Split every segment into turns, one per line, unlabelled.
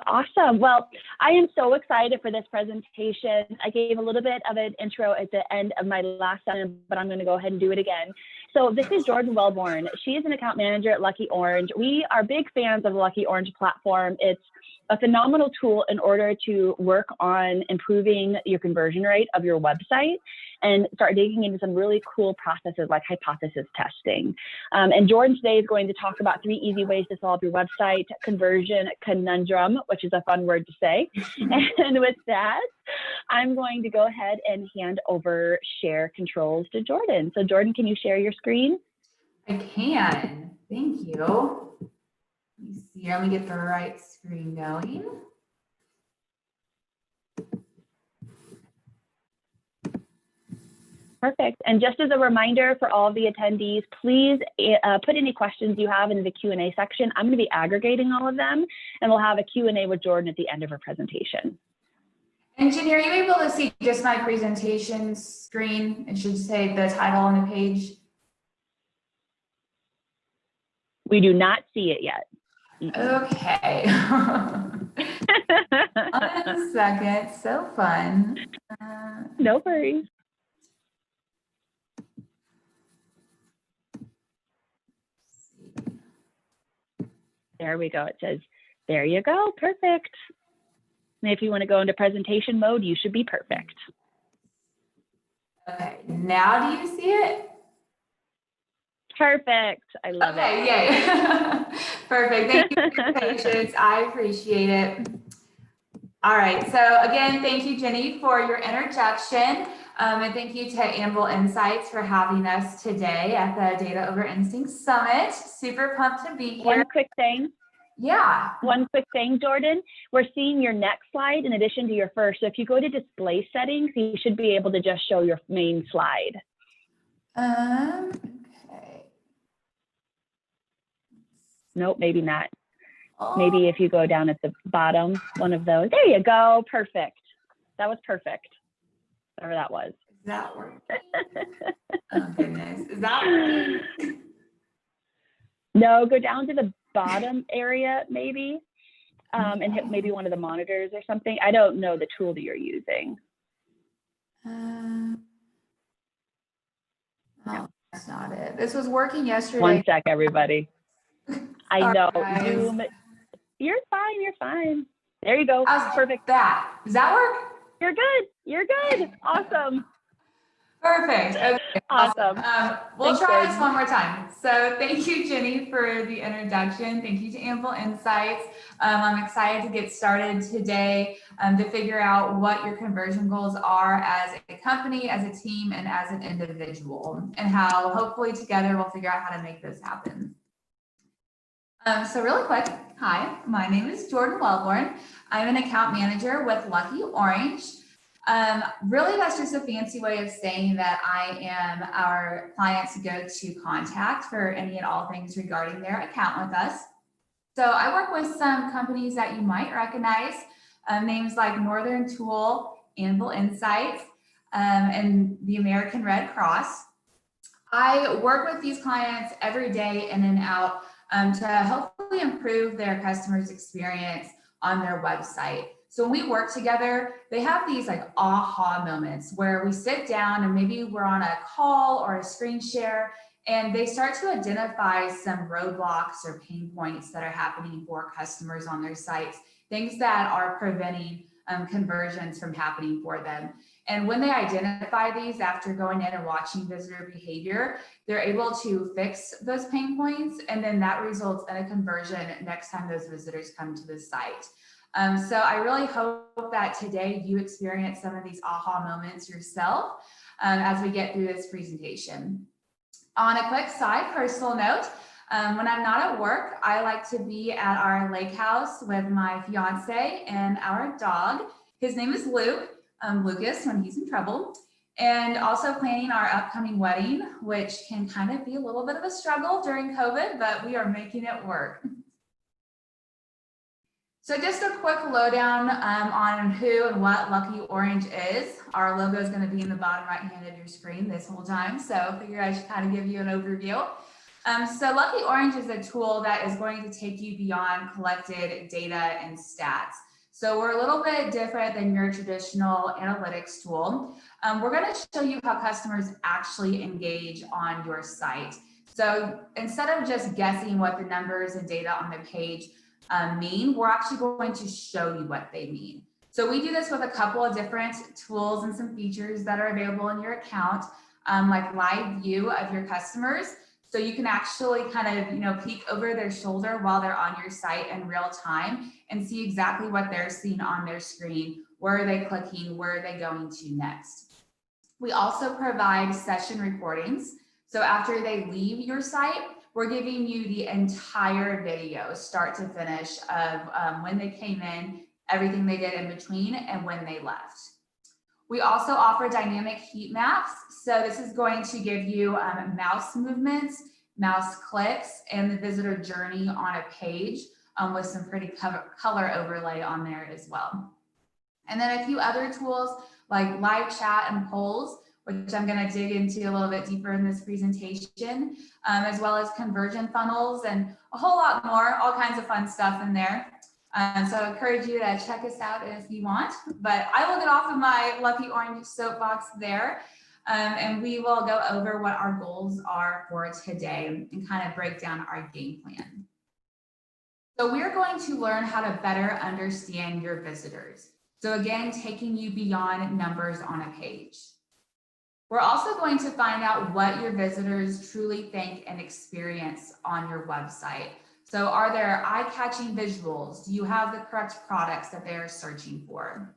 Awesome. Well, I am so excited for this presentation. I gave a little bit of an intro at the end of my last session, but I'm going to go ahead and do it again. So this is Jordan Welborn. She is an account manager at Lucky Orange. We are big fans of the Lucky Orange platform. It's a phenomenal tool in order to work on improving your conversion rate of your website and start digging into some really cool processes like hypothesis testing. And Jordan today is going to talk about 3 easy ways to solve your website conversion conundrum, which is a fun word to say. And with that, I'm going to go ahead and hand over share controls to Jordan. So Jordan, can you share your screen?
I can. Thank you. Let me see. Let me get the right screen going.
Perfect. And just as a reminder for all of the attendees, please put any questions you have into the Q&A section. I'm going to be aggregating all of them, and we'll have a Q&A with Jordan at the end of her presentation.
Engineer, are you able to see just my presentation screen? It should say the title on the page.
We do not see it yet.
Okay. 1 second. So fun.
No worries. There we go. It says, there you go. Perfect. And if you want to go into presentation mode, you should be perfect.
Okay. Now do you see it?
Perfect. I love it.
Yay. Perfect. Thank you for your patience. I appreciate it. All right. So again, thank you, Jenny, for your introduction. And thank you to Anvil Insights for having us today at the Data Over Instinct Summit. Super pumped to be here.
One quick thing.
Yeah.
One quick thing, Jordan. We're seeing your next slide in addition to your first. So if you go to display settings, you should be able to just show your main slide.
Okay.
Nope, maybe not. Maybe if you go down at the bottom, one of those. There you go. Perfect. That was perfect. Whatever that was.
Is that working? Oh, goodness. Is that working?
No, go down to the bottom area, maybe, and hit maybe one of the monitors or something. I don't know the tool that you're using.
No, that's not it. This was working yesterday.
1 sec, everybody. I know.
Guys.
Zoom. You're fine. You're fine. There you go. Perfect.
That. Does that work?
You're good. You're good. Awesome.
Perfect. Okay.
Awesome.
We'll
Thanks,
try
Jordan.
this one more time. So thank you, Jenny, for the introduction. Thank you to Anvil Insights. I'm excited to get started today to figure out what your conversion goals are as a company, as a team, and as an individual, and how hopefully together we'll figure out how to make this happen. So really quick, hi, my name is Jordan Welborn. I'm an account manager with Lucky Orange. Really, that's just a fancy way of saying that I am our client's go-to contact for any and all things regarding their account with us. So I work with some companies that you might recognize, names like Northern Tool, Anvil Insights, and the American Red Cross. I work with these clients every day in and out to hopefully improve their customers' experience on their website. So when we work together, they have these like aha moments where we sit down and maybe we're on a call or a screen share, and they start to identify some roadblocks or pain points that are happening for customers on their sites, things that are preventing conversions from happening for them. And when they identify these after going in and watching visitor behavior, they're able to fix those pain points, and then that results in a conversion next time those visitors come to the site. So I really hope that today you experience some of these aha moments yourself as we get through this presentation. On a quick side personal note, when I'm not at work, I like to be at our lake house with my fiance and our dog. His name is Luke, Lucas when he's in trouble, and also planning our upcoming wedding, which can kind of be a little bit of a struggle during COVID, but we are making it work. So just a quick lowdown on who and what Lucky Orange is. Our logo is going to be in the bottom right hand of your screen this whole time, so I figured I should kind of give you an overview. So Lucky Orange is a tool that is going to take you beyond collected data and stats. So we're a little bit different than your traditional analytics tool. We're going to show you how customers actually engage on your site. So instead of just guessing what the numbers and data on the page mean, we're actually going to show you what they mean. So we do this with a couple of different tools and some features that are available in your account, like live view of your customers. So you can actually kind of, peek over their shoulder while they're on your site in real time and see exactly what they're seeing on their screen. Where are they clicking? Where are they going to next? We also provide session recordings. So after they leave your site, we're giving you the entire video, start to finish, of when they came in, everything they did in between, and when they left. We also offer dynamic heat maps. So this is going to give you mouse movements, mouse clicks, and the visitor journey on a page with some pretty color overlay on there as well. And then a few other tools like live chat and polls, which I'm going to dig into a little bit deeper in this presentation, as well as conversion funnels and a whole lot more, all kinds of fun stuff in there. So I encourage you to check us out if you want, but I will get off of my Lucky Orange soapbox there, and we will go over what our goals are for today and kind of break down our game plan. So we're going to learn how to better understand your visitors. So again, taking you beyond numbers on a page. We're also going to find out what your visitors truly think and experience on your website. So are there eye-catching visuals? Do you have the correct products that they are searching for?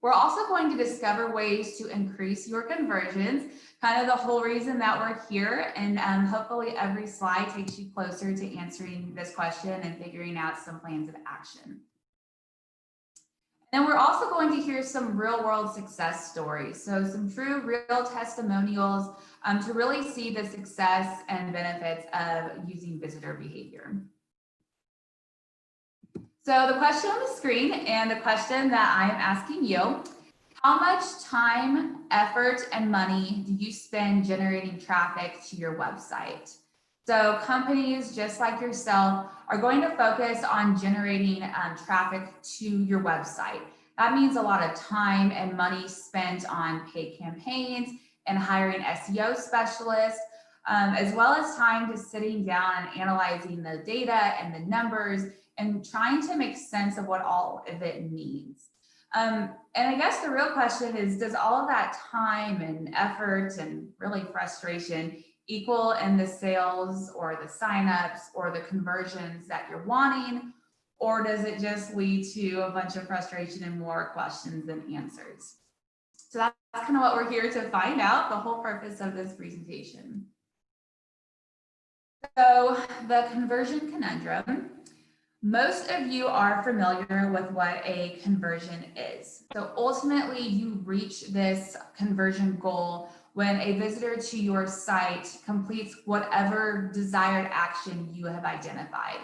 We're also going to discover ways to increase your conversions, kind of the whole reason that we're here. And hopefully every slide takes you closer to answering this question and figuring out some plans of action. And we're also going to hear some real world success stories. So some true real testimonials to really see the success and benefits of using visitor behavior. So the question on the screen and the question that I am asking you, how much time, effort, and money do you spend generating traffic to your website? So companies just like yourself are going to focus on generating traffic to your website. That means a lot of time and money spent on paid campaigns and hiring SEO specialists, as well as time to sitting down and analyzing the data and the numbers and trying to make sense of what all of it means. And I guess the real question is, does all of that time and effort and really frustration equal in the sales or the signups or the conversions that you're wanting? Or does it just lead to a bunch of frustration and more questions than answers? So that's kind of what we're here to find out, the whole purpose of this presentation. So the conversion conundrum. Most of you are familiar with what a conversion is. So ultimately you reach this conversion goal when a visitor to your site completes whatever desired action you have identified.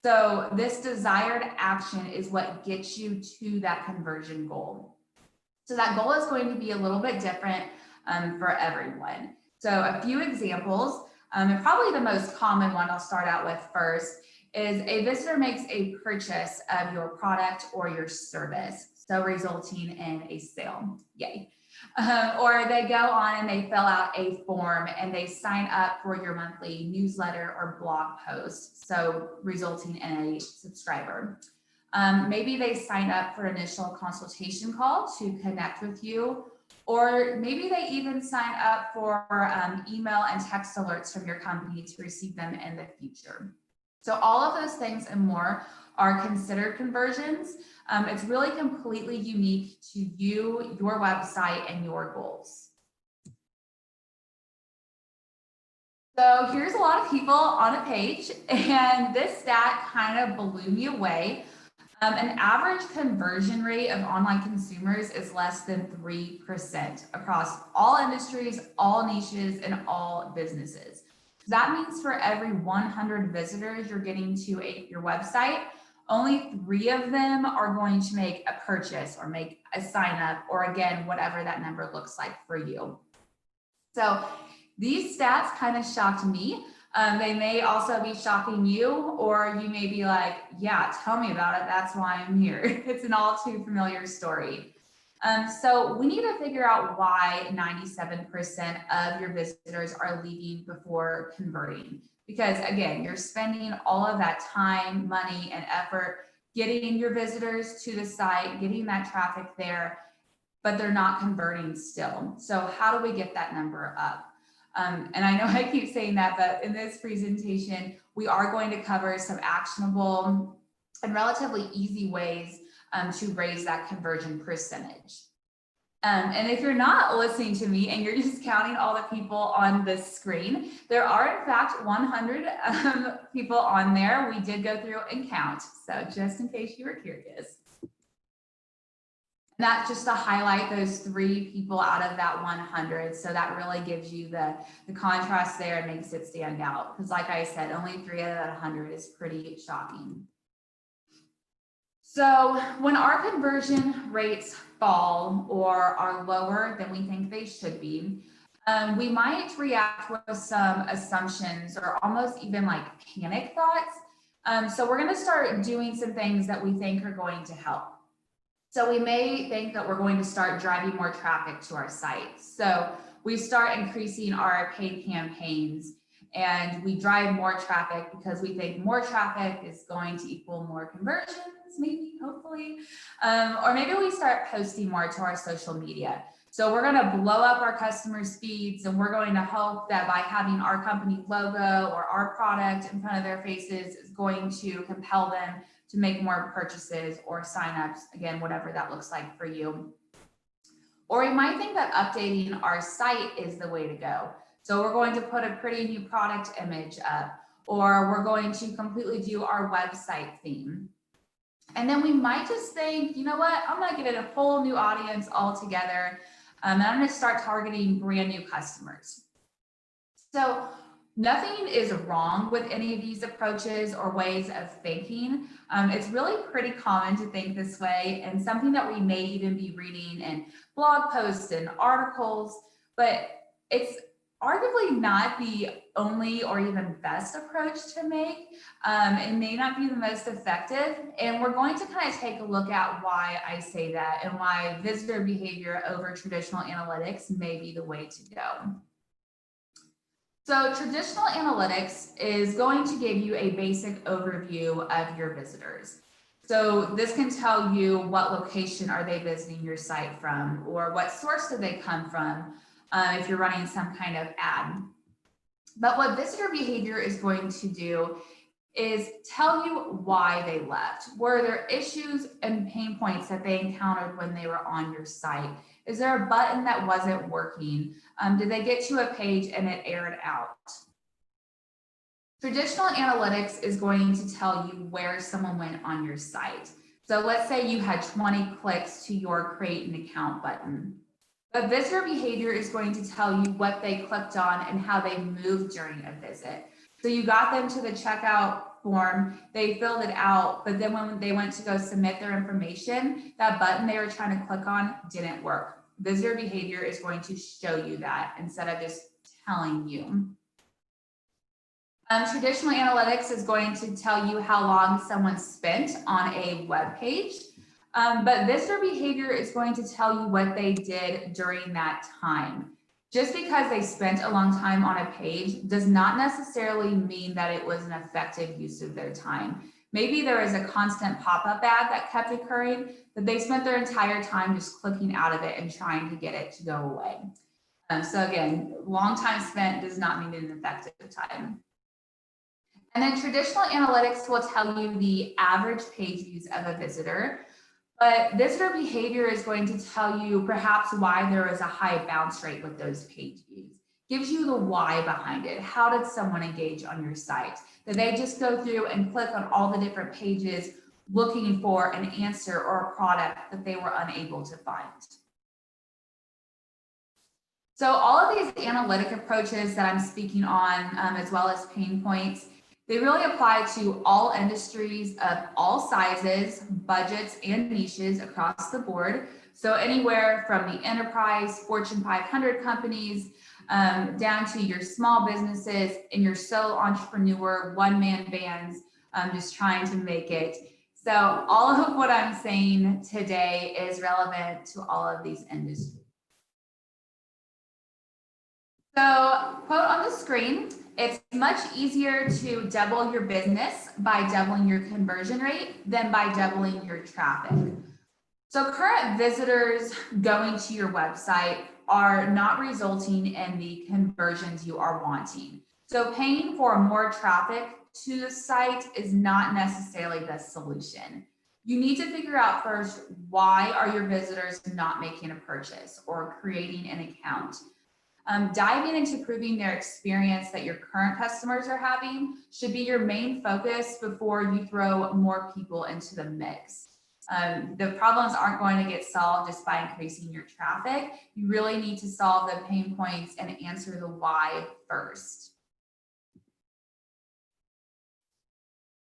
So this desired action is what gets you to that conversion goal. So that goal is going to be a little bit different for everyone. So a few examples, and probably the most common one I'll start out with first is a visitor makes a purchase of your product or your service, so resulting in a sale, yay. Or they go on and they fill out a form and they sign up for your monthly newsletter or blog post, so resulting in a subscriber. Maybe they sign up for initial consultation call to connect with you, or maybe they even sign up for email and text alerts from your company to receive them in the future. So all of those things and more are considered conversions. It's really completely unique to you, your website, and your goals. So here's a lot of people on a page, and this stat kind of blew me away. An average conversion rate of online consumers is less than 3% across all industries, all niches, and all businesses. That means for every 100 visitors you're getting to your website, only 3 of them are going to make a purchase or make a sign up, or again, whatever that number looks like for you. So these stats kind of shocked me, They may also be shocking you, or you may be like, yeah, tell me about it. That's why I'm here. It's an all too familiar story. So we need to figure out why 97% of your visitors are leaving before converting. Because again, you're spending all of that time, money, and effort getting your visitors to the site, getting that traffic there, but they're not converting still. So how do we get that number up? And I know I keep saying that, but in this presentation, we are going to cover some actionable and relatively easy ways to raise that conversion percentage. And if you're not listening to me and you're just counting all the people on the screen, there are in fact 100 people on there. We did go through and count. So just in case you were curious. And that's just to highlight those 3 people out of that 100. So that really gives you the contrast there and makes it stand out. Because like I said, only 3 out of that 100 is pretty shocking. So when our conversion rates fall or are lower than we think they should be, we might react with some assumptions or almost even like panic thoughts. So we're going to start doing some things that we think are going to help. So we may think that we're going to start driving more traffic to our site. So we start increasing our paid campaigns and we drive more traffic because we think more traffic is going to equal more conversions, maybe, hopefully. Or maybe we start posting more to our social media. So we're going to blow up our customers' feeds and we're going to hope that by having our company logo or our product in front of their faces is going to compel them to make more purchases or signups, again, whatever that looks like for you. Or we might think that updating our site is the way to go. So we're going to put a pretty new product image up, or we're going to completely do our website theme. And then we might just think, you know what, I'm going to get a whole new audience altogether, and I'm going to start targeting brand new customers. So nothing is wrong with any of these approaches or ways of thinking. It's really pretty common to think this way and something that we may even be reading in blog posts and articles, but it's arguably not the only or even best approach to make. It may not be the most effective. And we're going to kind of take a look at why I say that and why visitor behavior over traditional analytics may be the way to go. So traditional analytics is going to give you a basic overview of your visitors. So this can tell you what location are they visiting your site from, or what source did they come from if you're running some kind of ad. But what visitor behavior is going to do is tell you why they left. Were there issues and pain points that they encountered when they were on your site? Is there a button that wasn't working? Did they get to a page and it errored out? Traditional analytics is going to tell you where someone went on your site. So let's say you had 20 clicks to your create an account button. But visitor behavior is going to tell you what they clicked on and how they moved during a visit. So you got them to the checkout form, they filled it out, but then when they went to go submit their information, that button they were trying to click on didn't work. Visitor behavior is going to show you that instead of just telling you. Traditional analytics is going to tell you how long someone spent on a web page, but visitor behavior is going to tell you what they did during that time. Just because they spent a long time on a page does not necessarily mean that it was an effective use of their time. Maybe there was a constant pop-up ad that kept occurring, but they spent their entire time just clicking out of it and trying to get it to go away. So again, long time spent does not mean an effective time. And then traditional analytics will tell you the average page views of a visitor, but visitor behavior is going to tell you perhaps why there is a high bounce rate with those page views. Gives you the why behind it. How did someone engage on your site? Did they just go through and click on all the different pages looking for an answer or a product that they were unable to find? So all of these analytic approaches that I'm speaking on, as well as pain points, they really apply to all industries of all sizes, budgets, and niches across the board. So anywhere from the enterprise, Fortune 500 companies, down to your small businesses and your solo entrepreneur, one-man bands, just trying to make it. So all of what I'm saying today is relevant to all of these industries. So quote on the screen, it's much easier to double your business by doubling your conversion rate than by doubling your traffic. So current visitors going to your website are not resulting in the conversions you are wanting. So paying for more traffic to the site is not necessarily the solution. You need to figure out first, why are your visitors not making a purchase or creating an account? Diving into proving their experience that your current customers are having should be your main focus before you throw more people into the mix. The problems aren't going to get solved just by increasing your traffic. You really need to solve the pain points and answer the why first.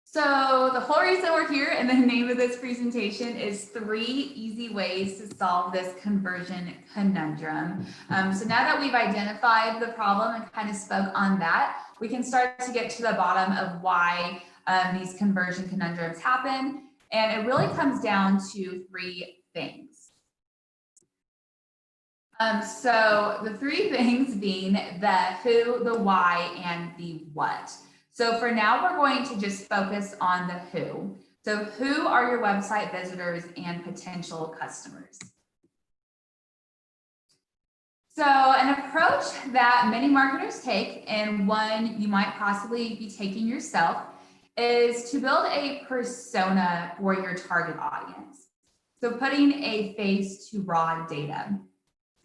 So the whole reason we're here and the name of this presentation is 3 easy ways to solve this conversion conundrum. So now that we've identified the problem and kind of spoke on that, we can start to get to the bottom of why these conversion conundrums happen. And it really comes down to 3 things. So the 3 things being the who, the why, and the what. So for now, we're going to just focus on the who. So who are your website visitors and potential customers? So an approach that many marketers take, and one you might possibly be taking yourself, is to build a persona for your target audience. So putting a face to raw data.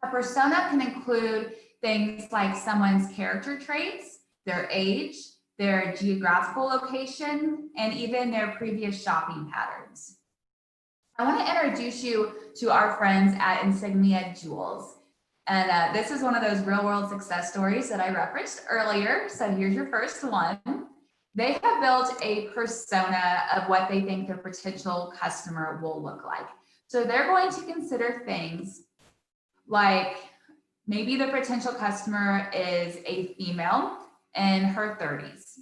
A persona can include things like someone's character traits, their age, their geographical location, and even their previous shopping patterns. I want to introduce you to our friends at Insignia Jewels. And this is one of those real world success stories that I referenced earlier. So here's your first one. They have built a persona of what they think their potential customer will look like. So they're going to consider things like maybe the potential customer is a female in her 30s.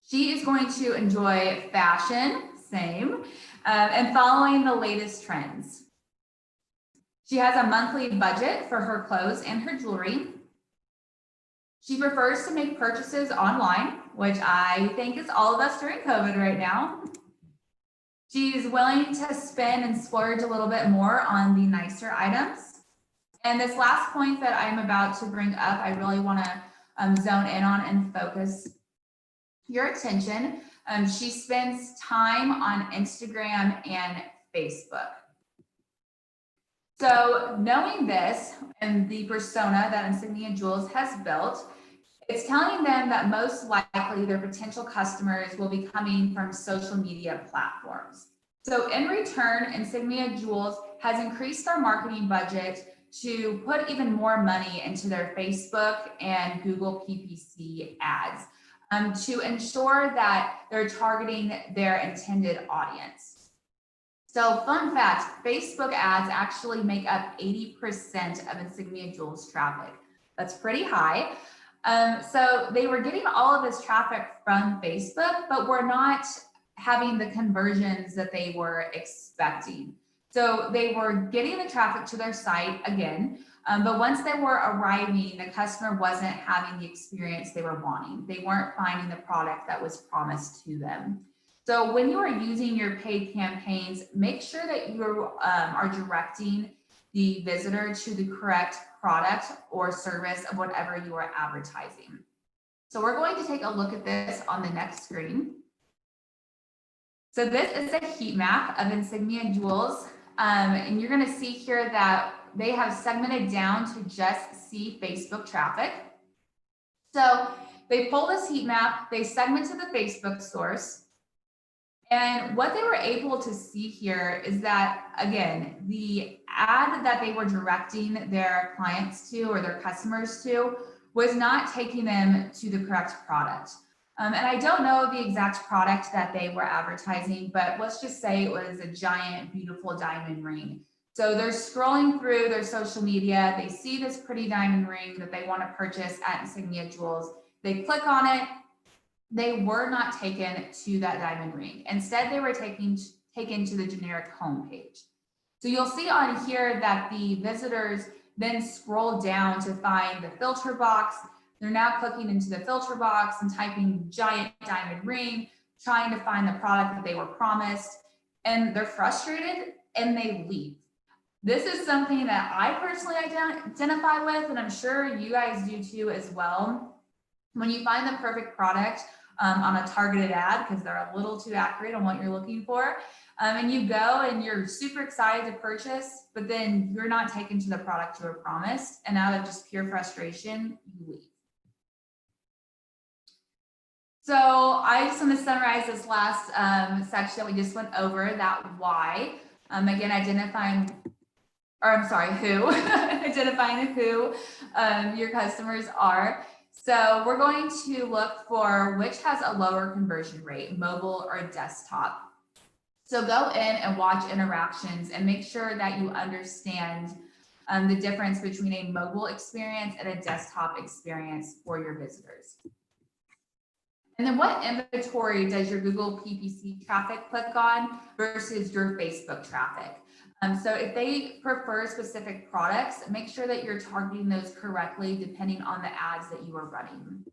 She is going to enjoy fashion, same, and following the latest trends. She has a monthly budget for her clothes and her jewelry. She prefers to make purchases online, which I think is all of us during COVID right now. She's willing to spend and splurge a little bit more on the nicer items. And this last point that I'm about to bring up, I really want to zone in on and focus your attention. She spends time on Instagram and Facebook. So knowing this and the persona that Insignia Jewels has built, it's telling them that most likely their potential customers will be coming from social media platforms. So in return, Insignia Jewels has increased their marketing budget to put even more money into their Facebook and Google PPC ads to ensure that they're targeting their intended audience. So fun fact, Facebook ads actually make up 80% of Insignia Jewels traffic. That's pretty high. So they were getting all of this traffic from Facebook, but were not having the conversions that they were expecting. So they were getting the traffic to their site again, but once they were arriving, the customer wasn't having the experience they were wanting. They weren't finding the product that was promised to them. So when you are using your paid campaigns, make sure that you are directing the visitor to the correct product or service of whatever you are advertising. So we're going to take a look at this on the next screen. So this is a heat map of Insignia Jewels. And you're going to see here that they have segmented down to just see Facebook traffic. So they pull this heat map, they segmented the Facebook source. And what they were able to see here is that, again, the ad that they were directing their clients to or their customers to was not taking them to the correct product. And I don't know the exact product that they were advertising, but let's just say it was a giant, beautiful diamond ring. So they're scrolling through their social media. They see this pretty diamond ring that they want to purchase at Insignia Jewels. They click on it. They were not taken to that diamond ring. Instead, they were taken to the generic homepage. So you'll see on here that the visitors then scroll down to find the filter box. They're now clicking into the filter box and typing giant diamond ring, trying to find the product that they were promised, and they're frustrated and they leave. This is something that I personally identify with, and I'm sure you guys do too as well. When you find the perfect product on a targeted ad, because they're a little too accurate on what you're looking for, and you go and you're super excited to purchase, but then you're not taken to the product you were promised, and out of just pure frustration, you leave. So I just want to summarize this last section that we just went over, that why. Again, identifying who, identifying who your customers are. So we're going to look for which has a lower conversion rate, mobile or desktop. So go in and watch interactions and make sure that you understand the difference between a mobile experience and a desktop experience for your visitors. And then what inventory does your Google PPC traffic click on versus your Facebook traffic? So if they prefer specific products, make sure that you're targeting those correctly depending on the ads that you are running.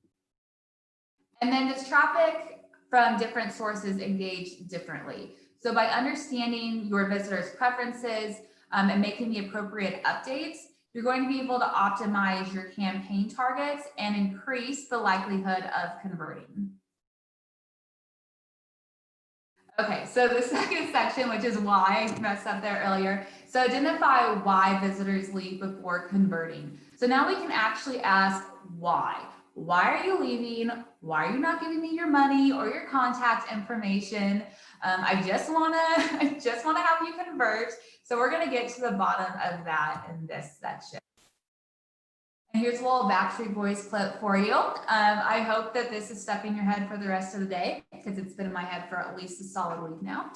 And then does traffic from different sources engage differently? So by understanding your visitors' preferences and making the appropriate updates, you're going to be able to optimize your campaign targets and increase the likelihood of converting. Okay, so the second section, which is why, I messed up there earlier. So identify why visitors leave before converting. So now we can actually ask why. Why are you leaving? Why are you not giving me your money or your contact information? I just wanna have you convert. So we're gonna get to the bottom of that in this section. And here's a little Backstreet Boys clip for you. I hope that this is stuck in your head for the rest of the day, because it's been in my head for at least a solid week now.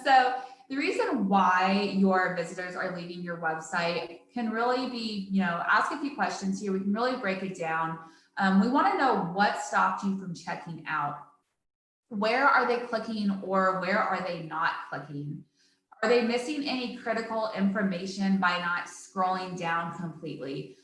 So the reason why your visitors are leaving your website can really be, ask a few questions here. We can really break it down. We want to know what stopped you from checking out. Where are they clicking, or where are they not clicking? Are they missing any critical information by not scrolling down completely?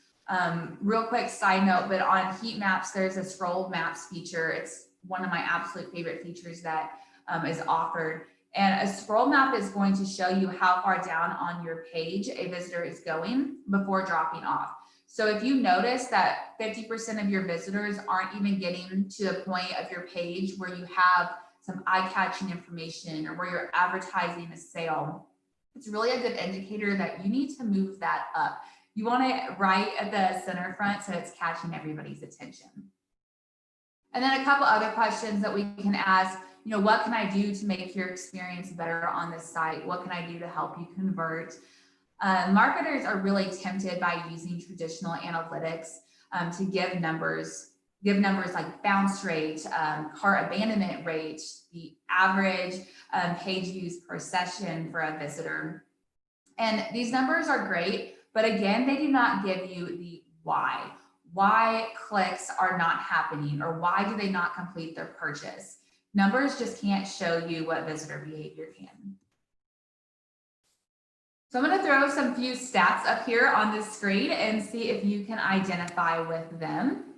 Real quick side note, but on heat maps, there's a scroll maps feature. It's one of my absolute favorite features that is offered. And a scroll map is going to show you how far down on your page a visitor is going before dropping off. So if you notice that 50% of your visitors aren't even getting to the point of your page where you have some eye-catching information or where you're advertising a sale, it's really a good indicator that you need to move that up. You want it right at the center front so it's catching everybody's attention. And then a couple other questions that we can ask, what can I do to make your experience better on this site? What can I do to help you convert? Marketers are really tempted by using traditional analytics to give numbers like bounce rate, cart abandonment rate, the average page views per session for a visitor. And these numbers are great, but again, they do not give you the why. Why clicks are not happening, or why do they not complete their purchase? Numbers just can't show you what visitor behavior can. So I'm going to throw some few stats up here on the screen and see if you can identify with them.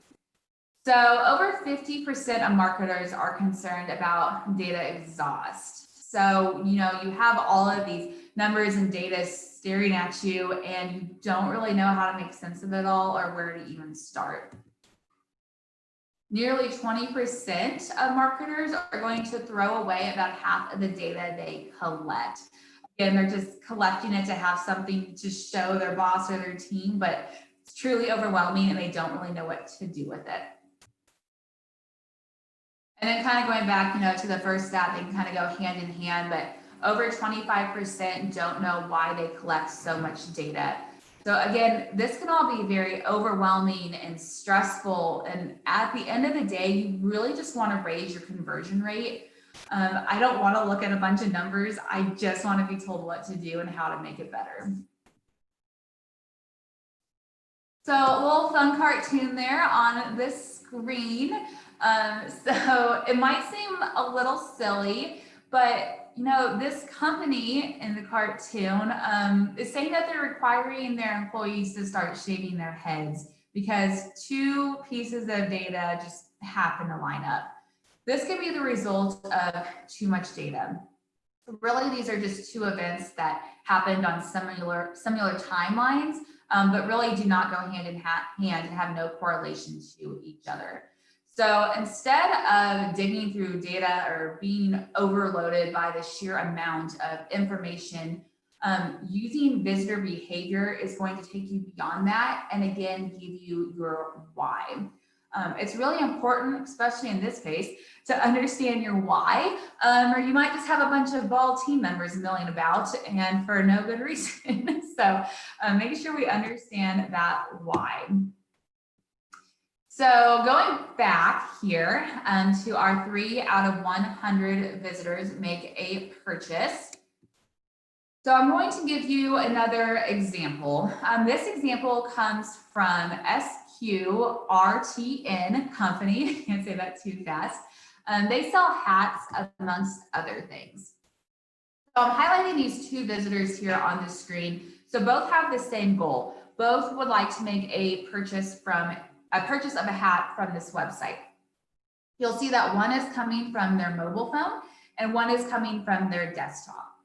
So over 50% of marketers are concerned about data exhaust. So, you have all of these numbers and data staring at you and you don't really know how to make sense of it all or where to even start. Nearly 20% of marketers are going to throw away about half of the data they collect. Again, they're just collecting it to have something to show their boss or their team, but it's truly overwhelming and they don't really know what to do with it. And then kind of going back, to the first stat, they can kind of go hand in hand, but over 25% don't know why they collect so much data. So again, this can all be very overwhelming and stressful. And at the end of the day, you really just want to raise your conversion rate. I don't want to look at a bunch of numbers. I just want to be told what to do and how to make it better. So a little fun cartoon there on the screen. So it might seem a little silly, but you know, this company in the cartoon is saying that they're requiring their employees to start shaving their heads because 2 pieces of data just happen to line up. This could be the result of too much data. Really, these are just 2 events that happened on similar timelines, but really do not go hand in hand and have no correlation to each other. So instead of digging through data or being overloaded by the sheer amount of information, using visitor behavior is going to take you beyond that and again, give you your why. It's really important, especially in this case, to understand your why, or you might just have a bunch of bald team members milling about and for no good reason. So make sure we understand that why. So going back here to our 3 out of 100 visitors make a purchase. So I'm going to give you another example. This example comes from SQRTN company. Can't say that too fast. They sell hats amongst other things. So I'm highlighting these 2 visitors here on the screen. So both have the same goal. Both would like to make a purchase of a hat from this website. You'll see that one is coming from their mobile phone and one is coming from their desktop.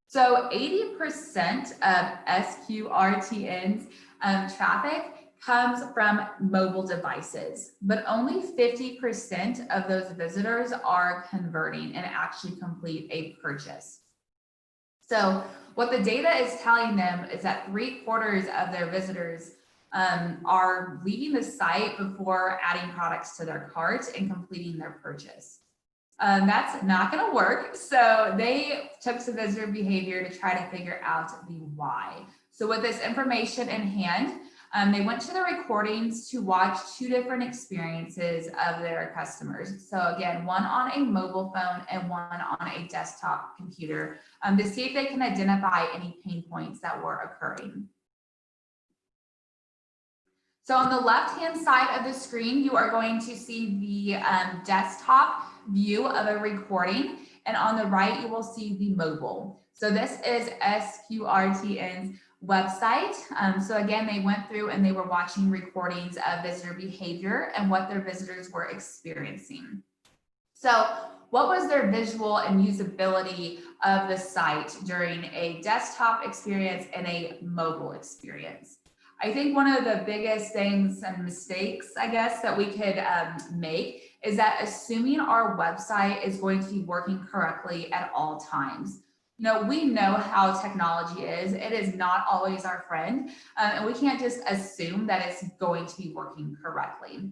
So 80% of SQRTN's traffic comes from mobile devices, but only 50% of those visitors are converting and actually complete a purchase. So what the data is telling them is that 3/4 of their visitors are leaving the site before adding products to their cart and completing their purchase. That's not going to work. So they took some visitor behavior to try to figure out the why. So with this information in hand, they went to the recordings to watch 2 different experiences of their customers. So again, one on a mobile phone and one on a desktop computer to see if they can identify any pain points that were occurring. So on the left-hand side of the screen, you are going to see the desktop view of a recording, and on the right, you will see the mobile. So this is SQRTN's website. So again, they went through and they were watching recordings of visitor behavior and what their visitors were experiencing. So what was their visual and usability of the site during a desktop experience and a mobile experience? I think one of the biggest things and mistakes, I guess, that we could make is that assuming our website is going to be working correctly at all times. You know, we know how technology is. It is not always our friend, and we can't just assume that it's going to be working correctly.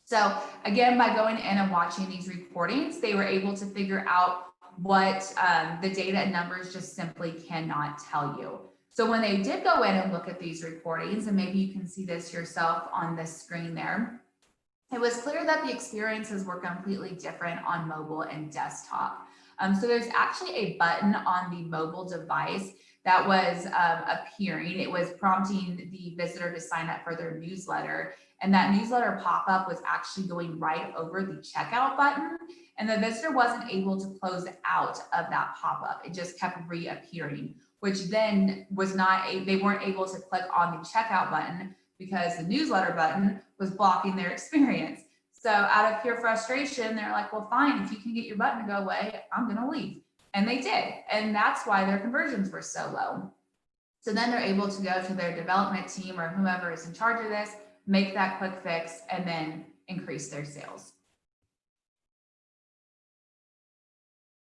So again, by going in and watching these recordings, they were able to figure out what the data and numbers just simply cannot tell you. So when they did go in and look at these recordings, and maybe you can see this yourself on this screen there, it was clear that the experiences were completely different on mobile and desktop. So there's actually a button on the mobile device that was appearing. It was prompting the visitor to sign up for their newsletter. And that newsletter pop-up was actually going right over the checkout button. And the visitor wasn't able to close out of that pop-up. It just kept reappearing, which then was they weren't able to click on the checkout button because the newsletter button was blocking their experience. So out of pure frustration, they're like, well, fine, if you can get your button to go away, I'm gonna leave. And they did. And that's why their conversions were so low. So then they're able to go to their development team or whomever is in charge of this, make that quick fix, and then increase their sales.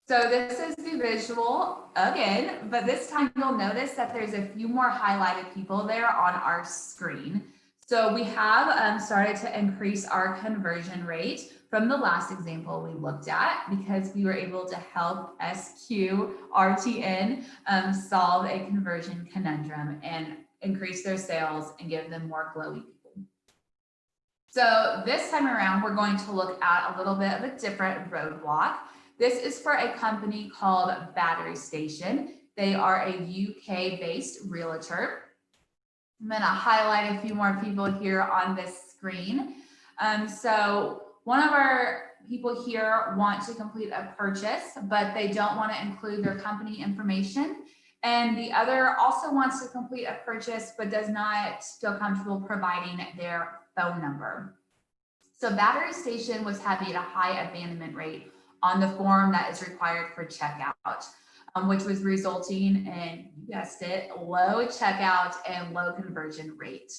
So this is the visual again, but this time you'll notice that there's a few more highlighted people there on our screen. So we have started to increase our conversion rate from the last example we looked at because we were able to help SQRTN solve a conversion conundrum and increase their sales and give them more glowy people. So this time around, we're going to look at a little bit of a different roadblock. This is for a company called Battery Station. They are a UK-based realtor. I'm going to highlight a few more people here on this screen. So one of our people here want to complete a purchase, but they don't want to include their company information. And the other also wants to complete a purchase, but does not feel comfortable providing their phone number. So Battery Station was having a high abandonment rate on the form that is required for checkout, which was resulting in, you guessed it, low checkout and low conversion rate.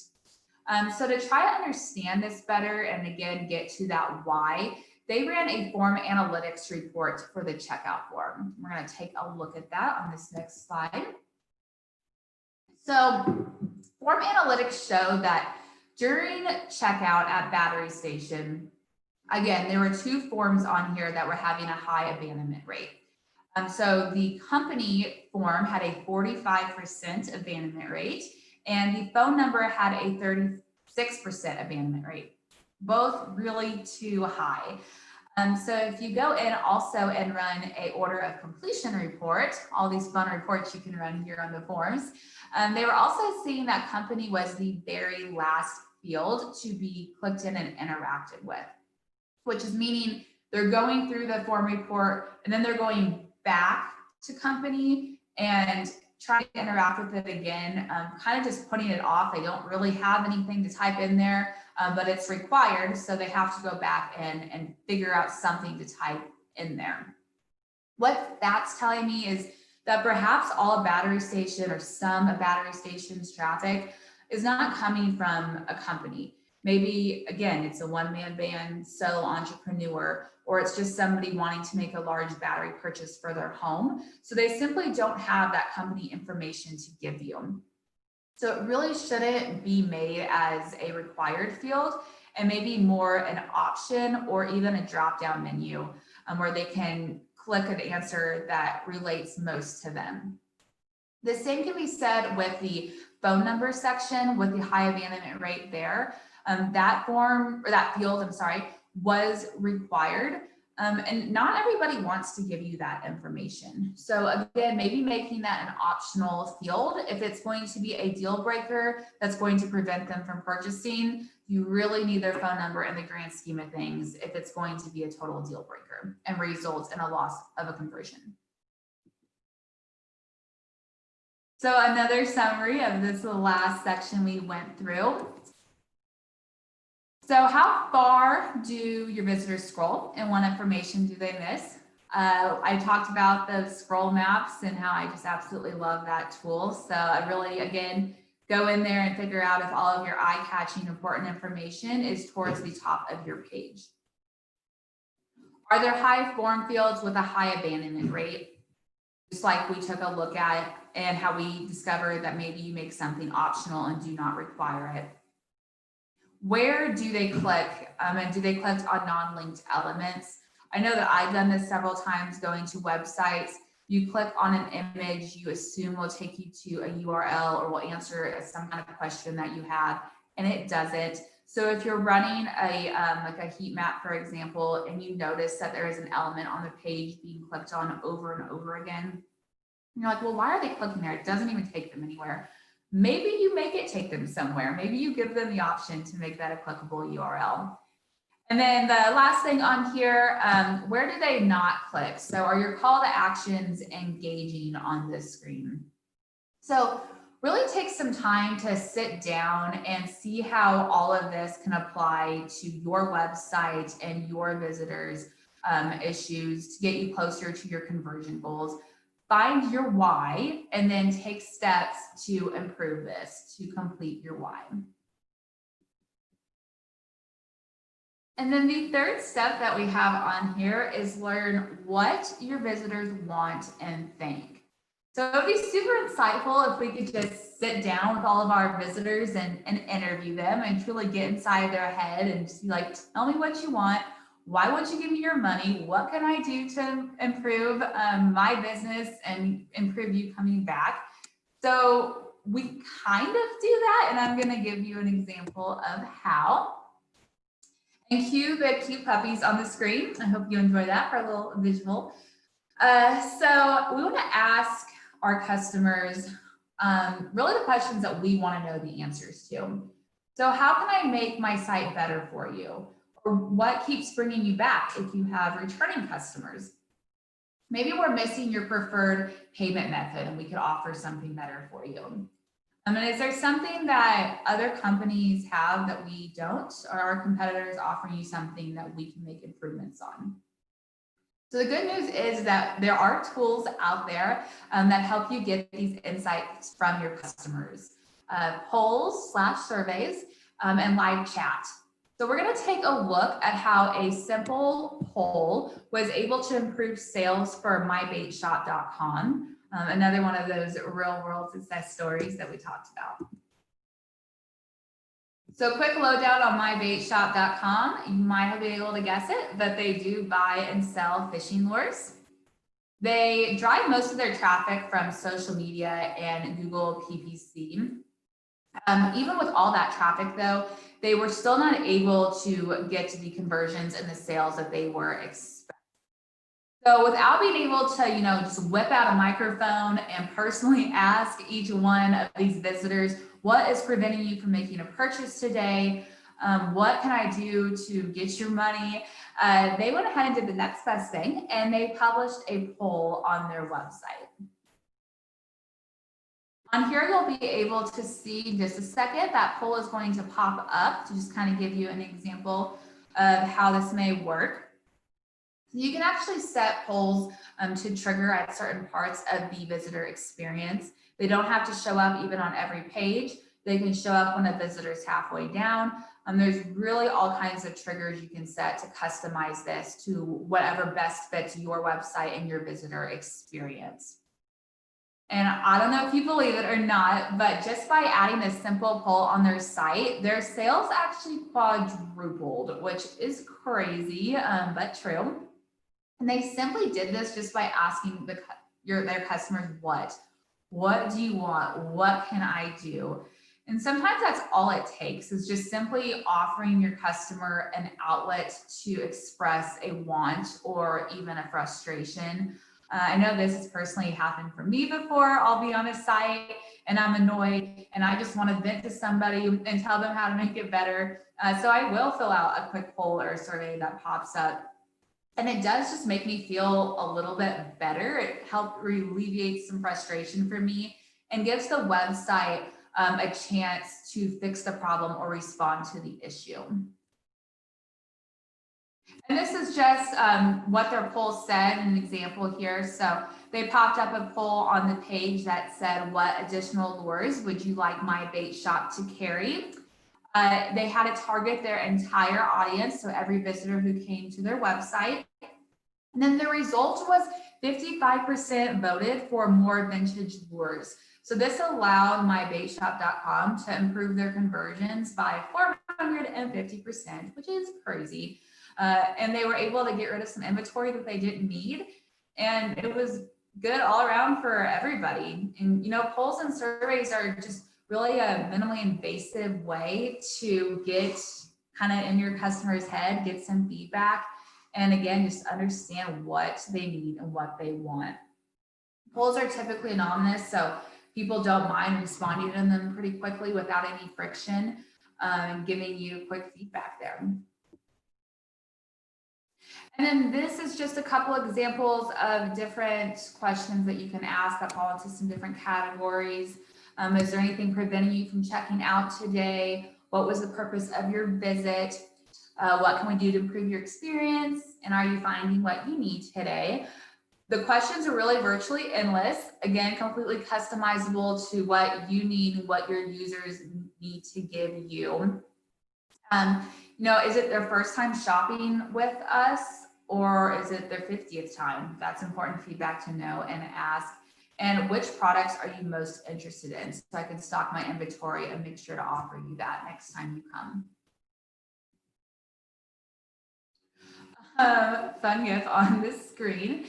So to try to understand this better and again, get to that why, they ran a form analytics report for the checkout form. We're going to take a look at that on this next slide. So form analytics show that during checkout at Battery Station, again, there were 2 forms on here that were having a high abandonment rate. So the company form had a 45% abandonment rate, and the phone number had a 36% abandonment rate, both really too high. So if you go in also and run a order of completion report, all these fun reports you can run here on the forms, they were also seeing that company was the very last field to be clicked in and interacted with, which is meaning they're going through the form report and then they're going back to company and trying to interact with it again, kind of just putting it off. They don't really have anything to type in there, but it's required. So they have to go back and figure out something to type in there. What that's telling me is that perhaps all of Battery Station or some of Battery Station's traffic is not coming from a company. Maybe, again, it's a one-man band, solo entrepreneur, or it's just somebody wanting to make a large battery purchase for their home. So they simply don't have that company information to give you. So it really shouldn't be made as a required field, and maybe more an option or even a drop-down menu where they can click an answer that relates most to them. The same can be said with the phone number section with the high abandonment rate there. That form, or that field, I'm sorry, was required. And not everybody wants to give you that information. So again, maybe making that an optional field. If it's going to be a deal breaker that's going to prevent them from purchasing, you really need their phone number in the grand scheme of things if it's going to be a total deal breaker and results in a loss of a conversion. So another summary of this last section we went through. So how far do your visitors scroll and what information do they miss? I talked about the scroll maps and how I just absolutely love that tool. So I really, again, go in there and figure out if all of your eye-catching important information is towards the top of your page. Are there high form fields with a high abandonment rate? Just like we took a look at and how we discovered that maybe you make something optional and do not require it. Where do they click? And do they click on non-linked elements? I know that I've done this several times going to websites. You click on an image, you assume will take you to a URL or will answer some kind of question that you have, and it doesn't. So if you're running like a heat map, for example, and you notice that there is an element on the page being clicked on over and over again, and you're like, well, why are they clicking there? It doesn't even take them anywhere. Maybe you make it take them somewhere. Maybe you give them the option to make that a clickable URL. And then the last thing on here, where do they not click? So are your call to actions engaging on this screen? So really take some time to sit down and see how all of this can apply to your website and your visitors' issues to get you closer to your conversion goals. Find your why and then take steps to improve this, to complete your why. And then the third step that we have on here is learn what your visitors want and think. So it would be super insightful if we could just sit down with all of our visitors and interview them and truly get inside their head and just be like, tell me what you want. Why won't you give me your money? What can I do to improve my business and improve you coming back? So we kind of do that, and I'm going to give you an example of how. And cue the cute puppies on the screen. I hope you enjoy that for a little visual. So we want to ask our customers really the questions that we want to know the answers to. So how can I make my site better for you? Or what keeps bringing you back if you have returning customers? Maybe we're missing your preferred payment method and we could offer something better for you. And is there something that other companies have that we don't, or our competitors offering you something that we can make improvements on? So the good news is that there are tools out there that help you get these insights from your customers. Polls/surveys and live chat. So we're going to take a look at how a simple poll was able to improve sales for mybaitshop.com. Another one of those real world success stories that we talked about. So quick lowdown on mybaitshop.com. You might have been able to guess it, but they do buy and sell fishing lures. They drive most of their traffic from social media and Google PPC. Even with all that traffic though, they were still not able to get to the conversions and the sales that they were expecting. So without being able to, just whip out a microphone and personally ask each one of these visitors, what is preventing you from making a purchase today? What can I do to get your money? They went ahead and did the next best thing, and they published a poll on their website. On here, you'll be able to see in just a second, that poll is going to pop up to just kind of give you an example of how this may work. You can actually set polls to trigger at certain parts of the visitor experience. They don't have to show up even on every page. They can show up when a visitor is halfway down. There's really all kinds of triggers you can set to customize this to whatever best fits your website and your visitor experience. And I don't know if you believe it or not, but just by adding this simple poll on their site, their sales actually quadrupled, which is crazy, but true. And they simply did this just by asking their customers, what do you want? What can I do? And sometimes that's all it takes, is just simply offering your customer an outlet to express a want or even a frustration. I know this has personally happened for me before. I'll be on a site and I'm annoyed and I just want to vent to somebody and tell them how to make it better. So I will fill out a quick poll or a survey that pops up. And it does just make me feel a little bit better. It helped alleviate some frustration for me and gives the website a chance to fix the problem or respond to the issue. And this is just what their poll said, an example here. So they popped up a poll on the page that said, what additional lures would you like my bait shop to carry? They had to target their entire audience, so every visitor who came to their website. And then the result was 55% voted for more vintage lures. So this allowed mybaitshop.com to improve their conversions by 450%, which is crazy. And they were able to get rid of some inventory that they didn't need. And it was good all around for everybody. And, polls and surveys are just really a minimally invasive way to get kind of in your customer's head, get some feedback, and again, just understand what they need and what they want. Polls are typically anonymous, so people don't mind responding to them pretty quickly without any friction, giving you quick feedback there. And then this is just a couple examples of different questions that you can ask that fall into some different categories. Is there anything preventing you from checking out today? What was the purpose of your visit? What can we do to improve your experience? And are you finding what you need today? The questions are really virtually endless. Again, completely customizable to what you need and what your users need to give you. Is it their first time shopping with us, or is it their 50th time? That's important feedback to know and ask. And which products are you most interested in? So I can stock my inventory and make sure to offer you that next time you come. Fun GIF on the screen.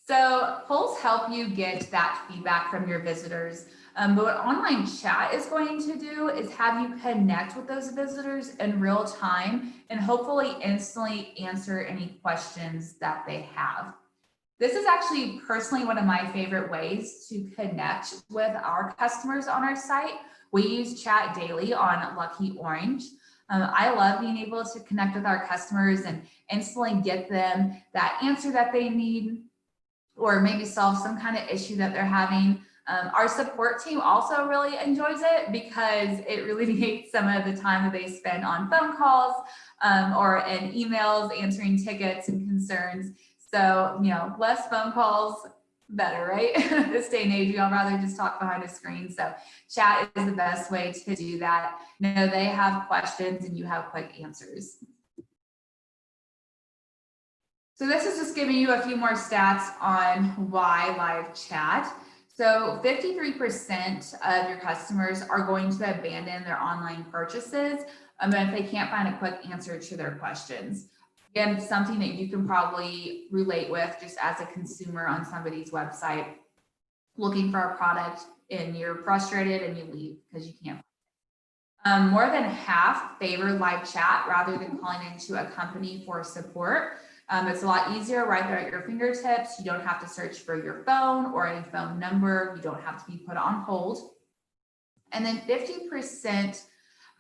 So So polls help you get that feedback from your visitors. But what online chat is going to do is have you connect with those visitors in real time and hopefully instantly answer any questions that they have. This is actually personally one of my favorite ways to connect with our customers on our site. We use chat daily on Lucky Orange. I love being able to connect with our customers and instantly get them that answer that they need, or maybe solve some kind of issue that they're having. Our support team also really enjoys it because it alleviates some of the time that they spend on phone calls or in emails answering tickets and concerns. So, you know, less phone calls, better, right? This day and age, we all rather just talk behind a screen. So chat is the best way to do that. You know, they have questions and you have quick answers. So this is just giving you a few more stats on why live chat. So 53% of your customers are going to abandon their online purchases if they can't find a quick answer to their questions. Again, something that you can probably relate with just as a consumer on somebody's website, looking for a product and you're frustrated and you leave because you can't. More than half favor live chat rather than calling into a company for support. It's a lot easier right there at your fingertips. You don't have to search for your phone or any phone number. You don't have to be put on hold. And then 50%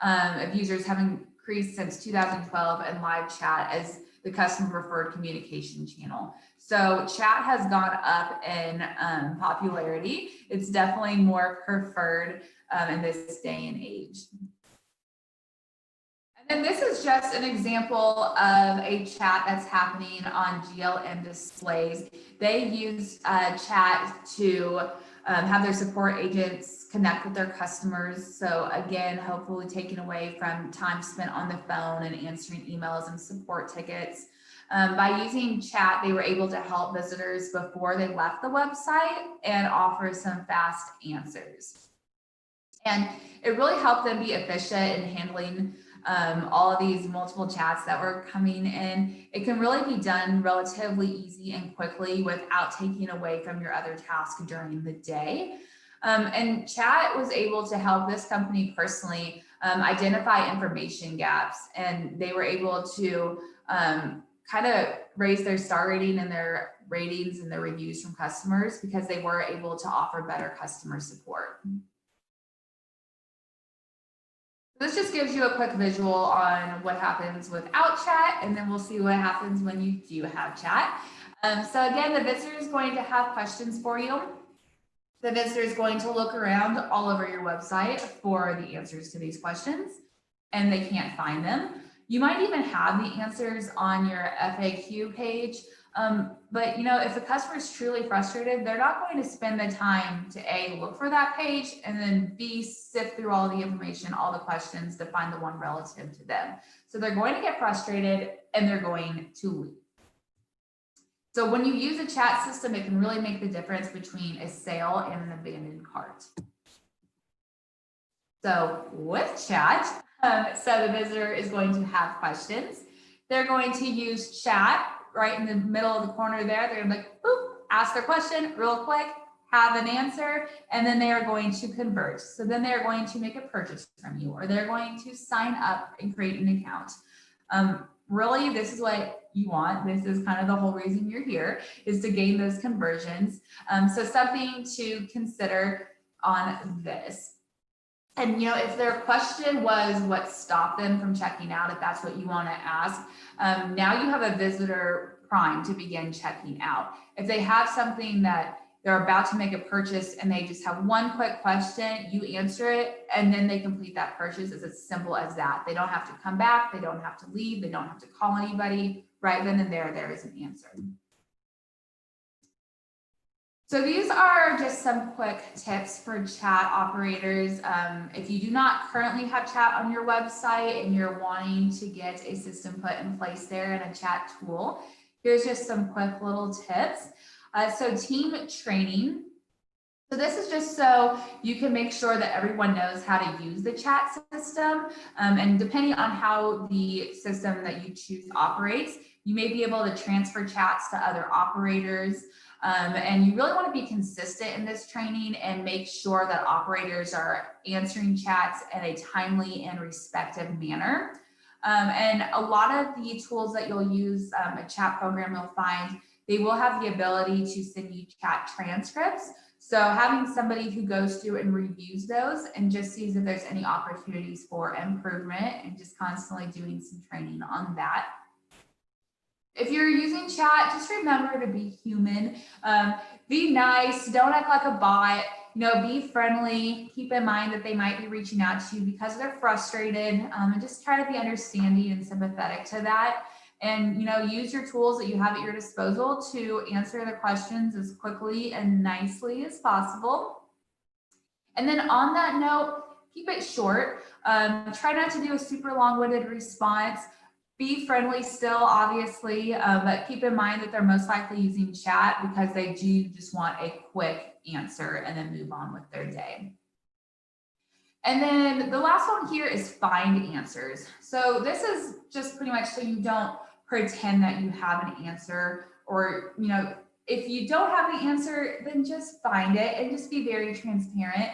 of users have increased since 2012 in live chat as the customer preferred communication channel. So chat has gone up in popularity. It's definitely more preferred in this day and age. And then this is just an example of a chat that's happening on GLM displays. They use chat to have their support agents connect with their customers. So again, hopefully taking away from time spent on the phone and answering emails and support tickets. By using chat, they were able to help visitors before they left the website and offer some fast answers. And it really helped them be efficient in handling all of these multiple chats that were coming in. It can really be done relatively easy and quickly without taking away from your other tasks during the day. And chat was able to help this company personally identify information gaps, and they were able to kind of raise their star rating and their ratings and their reviews from customers because they were able to offer better customer support. This just gives you a quick visual on what happens without chat, and then we'll see what happens when you do have chat. So again, the visitor is going to have questions for you. The visitor is going to look around all over your website for the answers to these questions, and they can't find them. You might even have the answers on your FAQ page, but you know, if the customer is truly frustrated, they're not going to spend the time to A, look for that page, and then B, sift through all the information, all the questions to find the one relative to them. So they're going to get frustrated and they're going to leave. So when you use a chat system, it can really make the difference between a sale and an abandoned cart. So with chat, so the visitor is going to have questions. They're going to use chat right in the middle of the corner there. They're gonna be like, boop, ask their question real quick, have an answer, and then they are going to convert. So then they're going to make a purchase from you, or they're going to sign up and create an account. Really, this is what you want. This is kind of the whole reason you're here, is to gain those conversions. So something to consider on this. And you know, if their question was what stopped them from checking out, if that's what you want to ask, now you have a visitor prime to begin checking out. If they have something that they're about to make a purchase and they just have one quick question, you answer it, and then they complete that purchase. It's as simple as that. They don't have to come back. They don't have to leave. They don't have to call anybody. Right then and there is an answer. So these are just some quick tips for chat operators. If you do not currently have chat on your website and you're wanting to get a system put in place there and a chat tool, here's just some quick little tips. So team training. So this is just so you can make sure that everyone knows how to use the chat system. And depending on how the system that you choose operates, you may be able to transfer chats to other operators. And you really want to be consistent in this training and make sure that operators are answering chats in a timely and respectful manner. And a lot of the tools that you'll use, a chat program you'll find, they will have the ability to send you chat transcripts. So having somebody who goes through and reviews those and just sees if there's any opportunities for improvement, and just constantly doing some training on that. If you're using chat, just remember to be human. Be nice, don't act like a bot, be friendly. Keep in mind that they might be reaching out to you because they're frustrated, and just try to be understanding and sympathetic to that. And, use your tools that you have at your disposal to answer the questions as quickly and nicely as possible. And then on that note, keep it short. Try not to do a super long-winded response. Be friendly still, obviously, but keep in mind that they're most likely using chat because they do just want a quick answer and then move on with their day. And then the last one here is find answers. So this is just pretty much so you don't pretend that you have an answer, or, if you don't have the answer, then just find it and just be very transparent.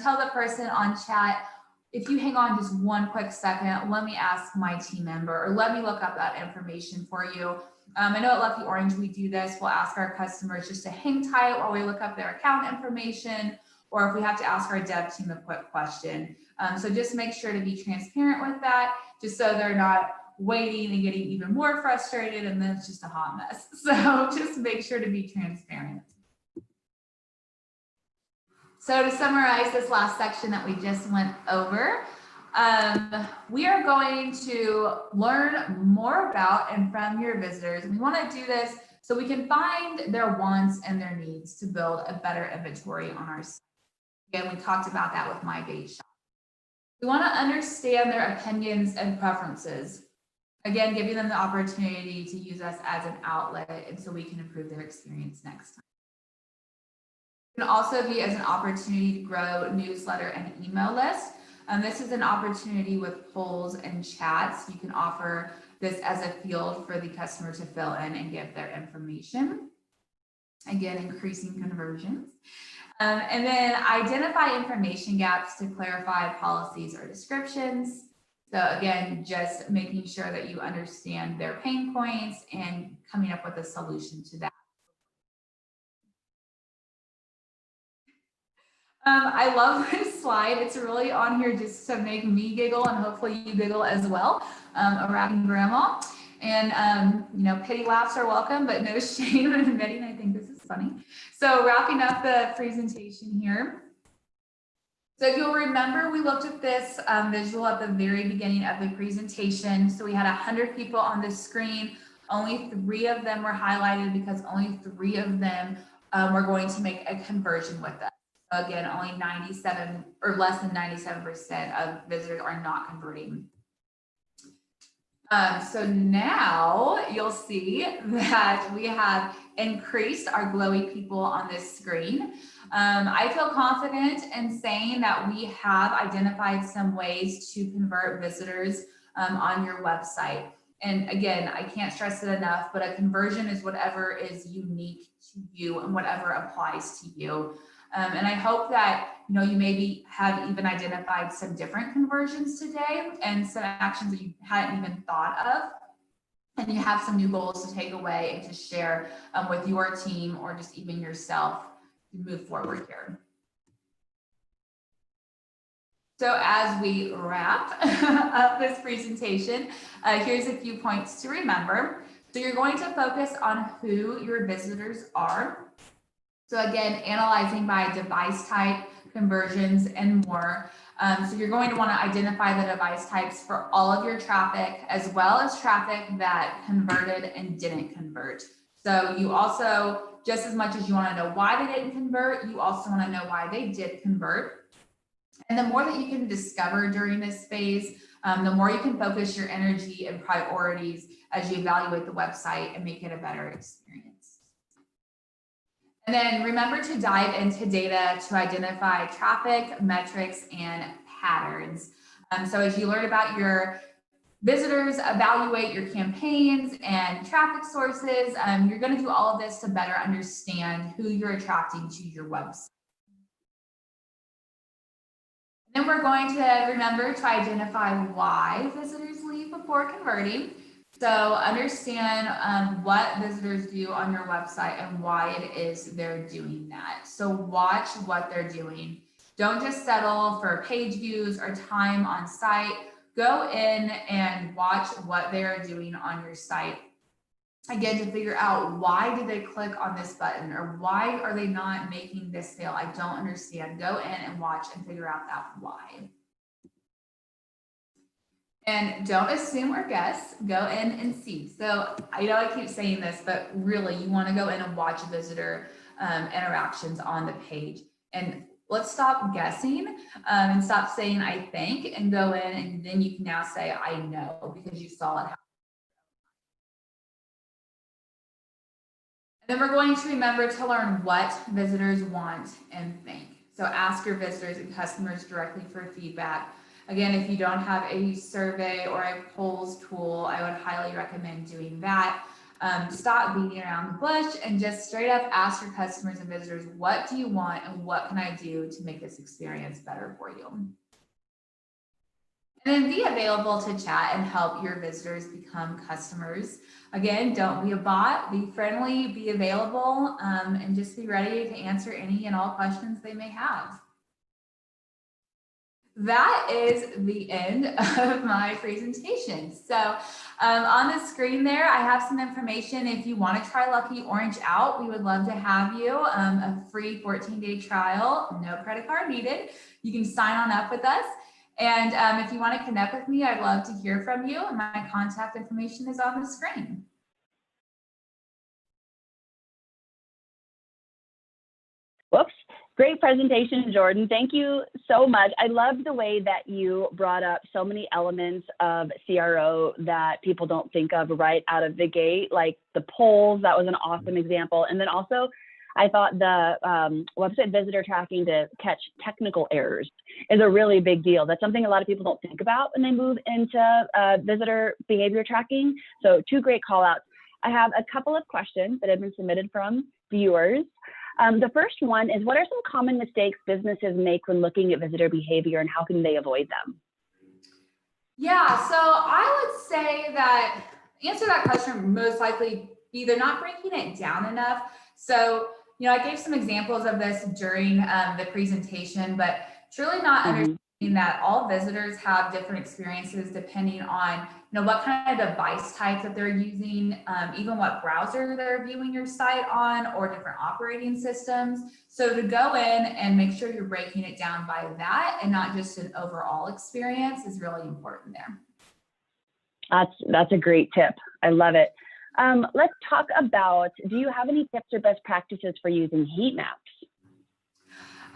Tell the person on chat, if you hang on just one quick second, let me ask my team member, or let me look up that information for you. I know at Lucky Orange, we do this. We'll ask our customers just to hang tight while we look up their account information, or if we have to ask our dev team a quick question. So just make sure to be transparent with that, just so they're not waiting and getting even more frustrated, and then it's just a hot mess. So just make sure to be transparent. So to summarize this last section that we just went over, we are going to learn more about and from your visitors. We want to do this so we can find their wants and their needs to build a better inventory on our site. Again, we talked about that with My Bait Shop. We want to understand their opinions and preferences. Again, giving them the opportunity to use us as an outlet, and so we can improve their experience next time. It can also be as an opportunity to grow newsletter and email lists. This is an opportunity with polls and chats. You can offer this as a field for the customer to fill in and give their information. Again, increasing conversions. And then identify information gaps to clarify policies or descriptions. So again, just making sure that you understand their pain points and coming up with a solution to that. I love this slide. It's really on here just to make me giggle, and hopefully you giggle as well. A rapping grandma. And, pity laughs are welcome, but no shame in admitting I think this is funny. So wrapping up the presentation here. So if you'll remember, we looked at this visual at the very beginning of the presentation. So we had 100 people on the screen. Only 3 of them were highlighted because only 3 of them were going to make a conversion with us. So again, only 97 or less than 97% of visitors are not converting. So now you'll see that we have increased our Glowy People on this screen. I feel confident in saying that we have identified some ways to convert visitors on your website. And again, I can't stress it enough, but a conversion is whatever is unique to you and whatever applies to you. And I hope that you maybe have even identified some different conversions today and some actions that you hadn't even thought of. And you have some new goals to take away and to share with your team, or just even yourself, to move forward here. So as we wrap up this presentation, here's a few points to remember. So you're going to focus on who your visitors are. So again, analyzing by device type, conversions, and more. So you're going to want to identify the device types for all of your traffic, as well as traffic that converted and didn't convert. So you also, just as much as you want to know why they didn't convert, you also want to know why they did convert. And the more that you can discover during this phase, the more you can focus your energy and priorities as you evaluate the website and make it a better experience. And then remember to dive into data to identify traffic, metrics, and patterns. So as you learn about your visitors, evaluate your campaigns and traffic sources. You're going to do all of this to better understand who you're attracting to your website. Then we're going to remember to identify why visitors leave before converting. So understand what visitors do on your website and why it is they're doing that. So watch what they're doing. Don't just settle for page views or time on site. Go in and watch what they are doing on your site. Again, to figure out why did they click on this button or why are they not making this sale? I don't understand. Go in and watch and figure out that why. And don't assume or guess, go in and see. So I know I keep saying this, but really you want to go in and watch visitor interactions on the page. And let's stop guessing and stop saying I think and go in, and then you can now say I know because you saw it happen. And then we're going to remember to learn what visitors want and think. So ask your visitors and customers directly for feedback. Again, if you don't have a survey or a polls tool, I would highly recommend doing that. Stop beating around the bush and just straight up ask your customers and visitors, what do you want and what can I do to make this experience better for you? And then be available to chat and help your visitors become customers. Again, don't be a bot, be friendly, be available, and just be ready to answer any and all questions they may have. That is the end of my presentation. So on the screen there, I have some information. If you want to try Lucky Orange out, we would love to have you. A free 14-day trial, no credit card needed. You can sign on up with us. And if you want to connect with me, I'd love to hear from you. And my contact information is on the screen.
Whoops. Great presentation, Jordan. Thank you so much. I love the way that you brought up so many elements of CRO that people don't think of right out of the gate, like the polls. That was an awesome example. And then also, I thought the website visitor tracking to catch technical errors is a really big deal. That's something a lot of people don't think about when they move into visitor behavior tracking. So 2 great call outs. I have a couple of questions that have been submitted from viewers. The first one is, what are some common mistakes businesses make when looking at visitor behavior and how can they avoid them?
Yeah, so I would say that answer that question most likely be they're not breaking it down enough. So, you know, I gave some examples of this during the presentation, but truly not understanding that all visitors have different experiences depending on, you know, what kind of device type that they're using, even what browser they're viewing your site on, or different operating systems. So to go in and make sure you're breaking it down by that and not just an overall experience is really important there.
That's a great tip. I love it. Let's talk about, do you have any tips or best practices for using heat maps?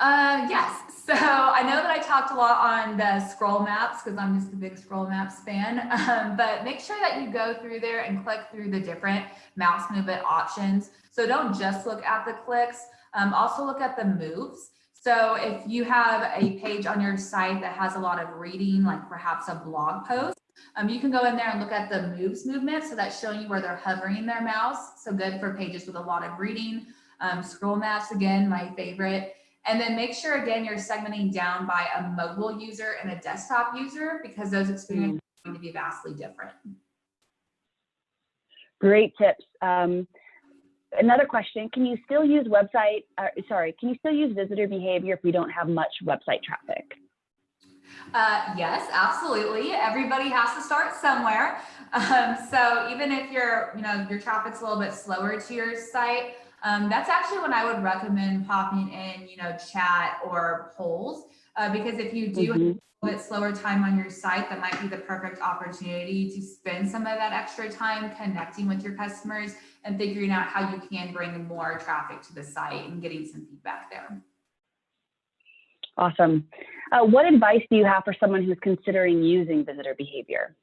Yes. So I know that I talked a lot on the scroll maps because I'm just a big scroll maps fan, but make sure that you go through there and click through the different mouse movement options. So don't just look at the clicks, also look at the moves. So if you have a page on your site that has a lot of reading, like perhaps a blog post, you can go in there and look at the moves movement. So that's showing you where they're hovering their mouse. So good for pages with a lot of reading. Scroll maps, again, my favorite. And then make sure, again, you're segmenting down by a mobile user and a desktop user because those experiences are going to be vastly different.
Great tips. Another question, can you still use can you still use visitor behavior if we don't have much website traffic?
Yes, absolutely. Everybody has to start somewhere. So even if your traffic's a little bit slower to your site, that's actually when I would recommend popping in, chat or polls, because if you do have a little bit slower time on your site, that might be the perfect opportunity to spend some of that extra time connecting with your customers and figuring out how you can bring more traffic to the site and getting some feedback there.
Awesome. What advice do you have for someone who's considering using visitor behavior?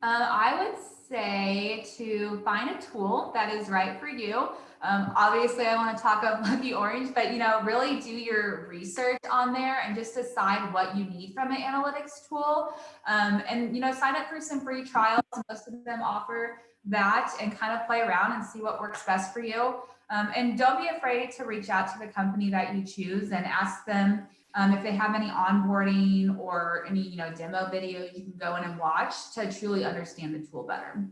I would say to find a tool that is right for you. Obviously, I want to talk up Lucky Orange, but really do your research on there and just decide what you need from an analytics tool. And sign up for some free trials. Most of them offer that, and kind of play around and see what works best for you. And don't be afraid to reach out to the company that you choose and ask them if they have any onboarding or any demo videos you can go in and watch to truly understand the tool better.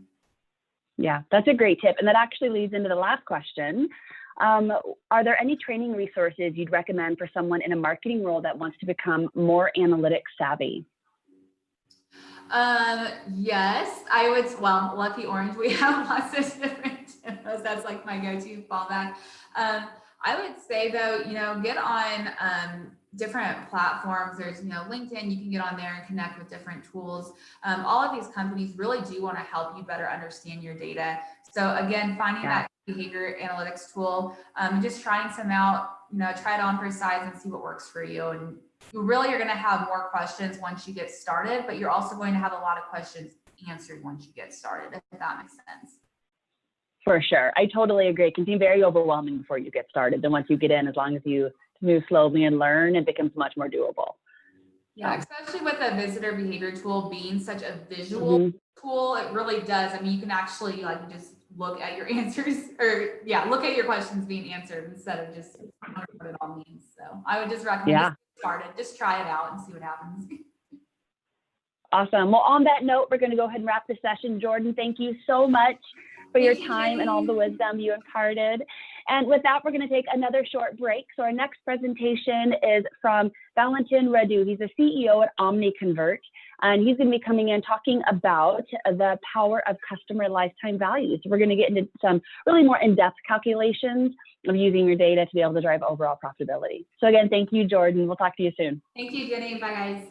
Yeah, that's a great tip. And that actually leads into the last question. Are there any training resources you'd recommend for someone in a marketing role that wants to become more analytics savvy?
Yes, I would. Well, Lucky Orange, we have lots of different demos. That's like my go-to fallback. I would say though, get on different platforms. There's, LinkedIn, you can get on there and connect with different tools. All of these companies really do want to help you better understand your data. So again, finding that behavior analytics tool, just trying some out, try it on for size and see what works for you. And you really are going to have more questions once you get started, but you're also going to have a lot of questions answered once you get started, if that makes sense.
For sure. I totally agree. It can seem very overwhelming before you get started. Then once you get in, as long as you move slowly and learn, it becomes much more doable.
Yeah, especially with the visitor behavior tool being such a visual tool, it really does. I mean, you can actually just look at your answers or look at your questions being answered instead of just wondering what it all means. So I would just recommend just get started, just try it out and see what happens.
Awesome. Well, on that note, we're going to go ahead and wrap the session. Jordan, thank you so much for your time and all the wisdom you imparted. And with that, we're going to take another short break. So our next presentation is from Valentin Radu. He's the CEO at OmniConvert, and he's going to be coming in talking about the power of customer lifetime value. So we're going to get into some really more in-depth calculations of using your data to be able to drive overall profitability. So again, thank you, Jordan. We'll talk to you soon.
Thank you, Jenny. Bye, guys.